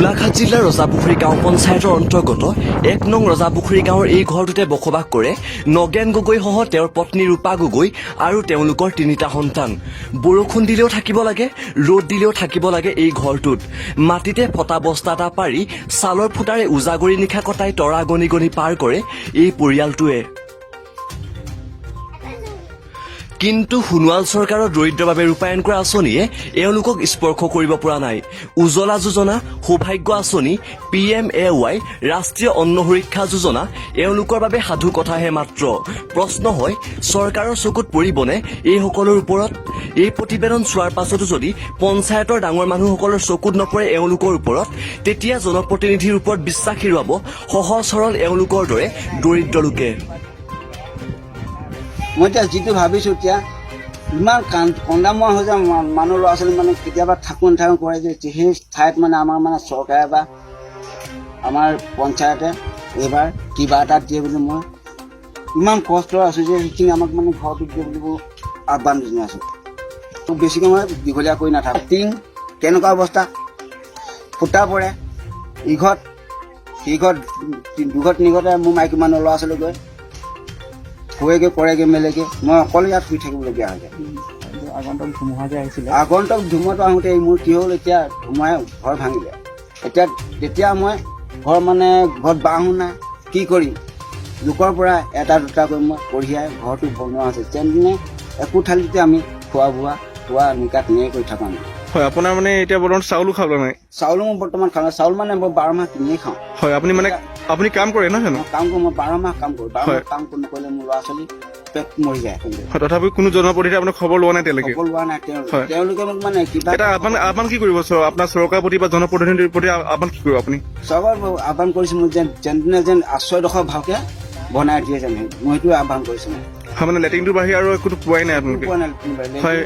গোলাঘাট জিলাৰ ৰজাপুখুৰী গাঁও পঞ্চায়তৰ অন্তৰ্গত ১ নং ৰজাপুখুৰী গাঁৱৰ এই ঘৰটোতে বসবাস কৰে নগেন গগৈসহ তেওঁৰ পত্নী ৰূপা গগৈ আৰু তেওঁলোকৰ ৩টা সন্তান। বৰষুণ দিলেও থাকিব লাগে, ৰ'দ দিলেও থাকিব লাগে এই ঘৰটোত। মাটিতে ফটা বস্তা এটা পাৰি ছালৰ ফুটাৰে উজাগৰি নিশা কটাই তৰা গণি গণি পাৰ কৰে এই পৰিয়ালটোৱে। কিন্তু সোণোৱাল চৰকাৰৰ দৰিদ্ৰৰ বাবে ৰূপায়ণ কৰা আঁচনিয়ে এওঁলোকক স্পৰ্শ কৰিব পৰা নাই। উজ্জ্বলা যোজনা, সৌভাগ্য আঁচনি, PMAY, ৰাষ্ট্ৰীয় অন্ন সুৰক্ষা যোজনা এওঁলোকৰ বাবে সাধু কথাহে মাত্ৰ। প্ৰশ্ন হয়, চৰকাৰৰ চকুত পৰিবনে এইসকলৰ ওপৰত? এই প্ৰতিবেদন চোৱাৰ পাছতো যদি পঞ্চায়তৰ ডাঙৰ মানুহসকলৰ চকুত নপৰে এওঁলোকৰ ওপৰত, তেতিয়া জনপ্ৰতিনিধিৰ ওপৰত বিশ্বাস হেৰুৱাব সহজ সৰল এওঁলোকৰ দৰে দৰিদ্ৰ লোকে। মই এতিয়া যিটো ভাবিছোঁ, এতিয়া ইমান কন্দামোৱা হৈ যায় মানুহ ল'ৰা ছোৱালী মানে কেতিয়াবা থাকোঁ নাথাকোঁ কৰে যে সেই ঠাইত মানে আমাৰ মানে চৰকাৰে বা আমাৰ পঞ্চায়তে এইবাৰ কিবা এটা দিয়ে বুলি মই ইমান কষ্ট আছোঁ যে সেইখিনি আমাক মানে ঘৰটো দিয়ে বুলি মই আহ্বান জনাইছোঁ। খুব বেছিকৈ মই দীঘলীয়া কৰি নাথাকোঁ। টিং কেনেকুৱা অৱস্থা, ফুটা পৰে ইঘৰত সিঘৰত, দুঘৰত তিনিঘৰতে মোৰ মাইকী মানুহ ল'ৰা ছোৱালী গৈ শুৱেগে কৰেগে মেলেগে, মই অকলে ইয়াত শুই থাকিবলগীয়া হৈ যায়। আগন্তুক ধুমুহা যে আহিছিলে, আগন্তুক ধুমুহাটো আহোঁতে মোৰ কি হ'ল, এতিয়া ধুমুহাই ঘৰ ভাঙিলে। তেতিয়া মই ঘৰত বাঁহো নাই, কি কৰিম? লোকৰ পৰা এটা দুটাকৈ মই কঢ়িয়াই ঘৰটো বনোৱা হৈছে। যেনে একো ঠালিতে আমি খোৱা নিকা তেনেকৈ কৰি থকা নাই। হয়, আপোনাৰ মানে এতিয়া বৰ্তমান চাউলো খাবলৈ নাই? চাউলো মই বৰ্তমান খাওঁ নাই। চাউল মানে মই 12 মাহ কিনিয়ে খাওঁ। হয়, আপুনি কাম কৰে নহয় জানো? কাম কৰোঁ, মই 12 মাহ কাম কৰোঁ। 12 মাহ কাম নকৰিলে মোৰ ল'ৰা ছোৱালী পেট মৰি যায়। হয়, তথাপি কোনো জনপ্ৰতিনিধিয়ে আপোনাৰ খবৰ লোৱা নাই তেওঁলোকে? খবৰ লোৱা নাই। তেওঁলোকে মোক মানে কিবা এটা আহ্বান কি কৰিব আপোনাৰ চৰকাৰৰ প্ৰতি বা জনপ্ৰতিনিধিৰ প্ৰতি আহ্বান কি কৰিব আপুনি? চৰকাৰ আহ্বান কৰিছোঁ মোক যেন আশ্ৰয়ডোখৰ ভালকে বনাই দিয়ে যেন, মই সেইটো আহ্বান কৰিছোঁ। হয়, মানে লেট্ৰিনটোৰ বাহিৰে আৰু একোতো পোৱাই নাই আপোনালোকে? হয়,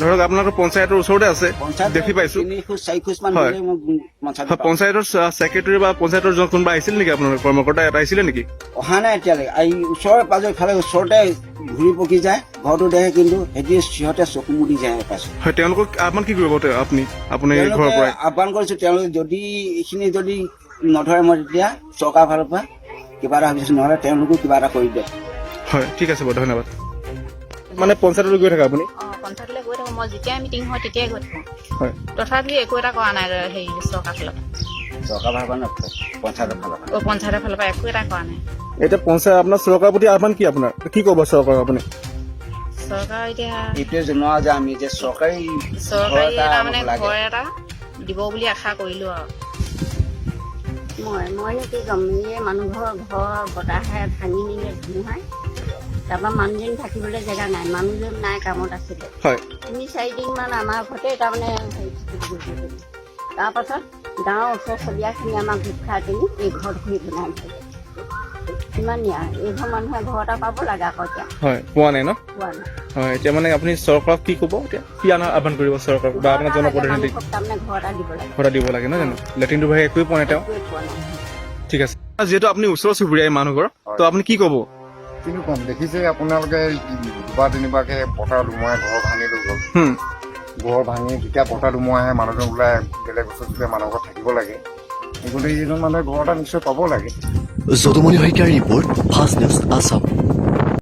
ধৰক আপোনালোকৰ পঞ্চায়তৰ ওচৰতে আছে, দেখি পাইছো। হয়, পঞ্চায়তৰ ছেক্ৰেটাৰী বা পঞ্চায়তৰ কোনোবা আহিছিল নেকি? আপোনালোকৰ কৰ্মকৰ্তা এটা আহিছিলে নেকি? অহা নাই এতিয়ালৈকে। ওচৰে পাজৰে ইফালে ওচৰতে ঘূৰি পকি যায়, ঘৰটো দেখে, কিন্তু সিহঁতে চকু মুদি যায় পাছত। হয়, তেওঁলোকক আহ্বান কি কৰিব আপুনি ঘৰৰ পৰা? আহ্বান কৰিছোঁ, তেওঁলোকে যদি এইখিনি যদি নধৰে, মই তেতিয়া চৰকাৰৰ ফালৰ পৰা কিবা এটা ভাবিছোঁ, নহ'লে তেওঁলোকেও কিবা এটা কৰি দিয়ে। হয়, ঠিক আছে বাৰু, ধন্যবাদ। মানে পঞ্চায়তলৈ গৈ থাকে আপুনি? পঞ্চায়তলৈ গৈ থাকোঁ, মই যেতিয়াই মিটিং হয় তেতিয়াই গৈ থাকোঁ। হয়, তথাপি একো এটা কৰা নাই হেৰি চৰকাৰ ফালৰ পৰা। পঞ্চায়তৰ ফালৰ পৰা একো এটা কৰা নাই। এতিয়া আপোনাৰ চৰকাৰৰ প্ৰতি আহ্বান কি? আপোনাৰ কি ক'ব চৰকাৰক আপুনি? চৰকাৰ এতিয়া এইটোৱে জনোৱা যে আমি যে চৰকাৰী এটা মানে ঘৰ এটা দিব বুলি আশা কৰিলোঁ আৰু। মইনো কি ক'ম, এই মানুহ ঘৰ বতাহে ভাঙি নিলে ধুমুহাই, তাৰপৰা মানুহজনী থাকিবলৈ জেগা নাই, মানুহজন নাই, কামত আছিলে। হয়, ৩-৪ দিনমান আমাৰ ঘৰতে তাৰমানে তাৰপাছত গাঁৱৰ ওচৰ চুবুৰীয়াখিনি আমাক গোট খাই পিনি এই ঘৰত ঘূৰি বনাই দিলে। ইমানেই আৰু, এইঘৰ মানুহে ঘৰ এটা পাব লাগে আকৌ এতিয়া। হয়, পোৱা নাই ন? পোৱা নাই। হয়, এতিয়া মানে আপুনি চৰকাৰক কি ক'ব? এতিয়া কি আহ্বান কৰিব চৰকাৰক বা আপোনাৰ জনপ্ৰতিনিধিক? তাৰমানে ঘৰ এটা দিব লাগে। ঘৰ এটা দিব লাগে নহয় জানো? লেট্ৰিনটোৰ বাহিৰে একোৱে পোৱা নাই তেওঁ? পোৱা নাই। ঠিক আছে। যিহেতু আপুনি ওচৰ চুবুৰীয়া মানুহ ঘৰ, তো আপুনি কি ক'ব? কিন্তু কম দেখিছে আপোনালোকে দুবাৰ তিনিবাৰকে বতাহ ধুমুহাই ঘৰ ভাঙি লৈ গ'ল। ঘৰ ভাঙি যেতিয়া বতাহ ধুমুহা আহে, মানুহজন ওলাই বেলেগ ওচৰ চুবুৰীয়া মানুহ ঘৰত থাকিব লাগে। গতিকে এইজন মানুহে ঘৰ এটা নিশ্চয় পাব লাগে। যদুমণি শইকীয়াৰ ৰিপৰ্ট, ফাষ্ট নিউজ আছাম।